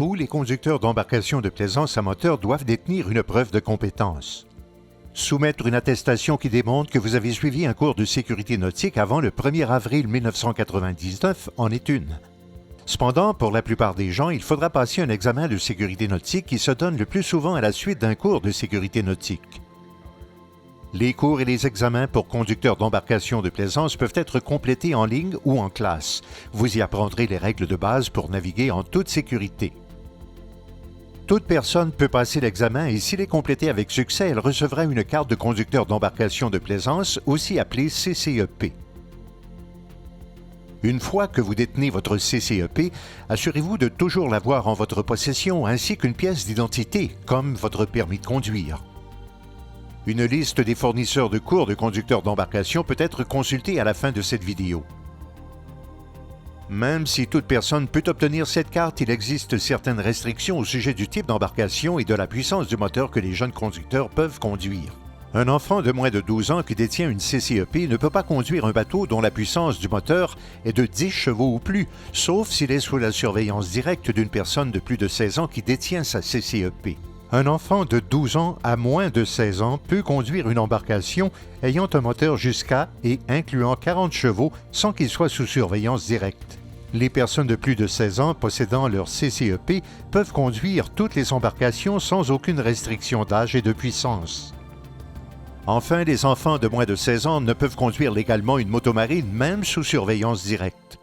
tous les conducteurs d'embarcations de plaisance à moteur doivent détenir une preuve de compétence. Soumettre une attestation qui démontre que vous avez suivi un cours de sécurité nautique avant le 1er avril 1999 en est une. Cependant, pour la plupart des gens, il faudra passer un examen de sécurité nautique qui se donne le plus souvent à la suite d'un cours de sécurité nautique. Les cours et les examens pour conducteurs d'embarcations de plaisance peuvent être complétés en ligne ou en classe. Vous y apprendrez les règles de base pour naviguer en toute sécurité. Toute personne peut passer l'examen et s'il est complété avec succès, elle recevra une carte de conducteur d'embarcation de plaisance, aussi appelée CCEP. Une fois que vous détenez votre CCEP, assurez-vous de toujours l'avoir en votre possession ainsi qu'une pièce d'identité, comme votre permis de conduire. Une liste des fournisseurs de cours de conducteurs d'embarcation peut être consultée à la fin de cette vidéo. Même si toute personne peut obtenir cette carte, il existe certaines restrictions au sujet du type d'embarcation et de la puissance du moteur que les jeunes conducteurs peuvent conduire. Un enfant de moins de 12 ans qui détient une CCEP ne peut pas conduire un bateau dont la puissance du moteur est de 10 chevaux ou plus, sauf s'il est sous la surveillance directe d'une personne de plus de 16 ans qui détient sa CCEP. Un enfant de 12 ans à moins de 16 ans peut conduire une embarcation ayant un moteur jusqu'à et incluant 40 chevaux sans qu'il soit sous surveillance directe. Les personnes de plus de 16 ans possédant leur CCEP peuvent conduire toutes les embarcations sans aucune restriction d'âge et de puissance. Enfin, les enfants de moins de 16 ans ne peuvent conduire légalement une motomarine même sous surveillance directe.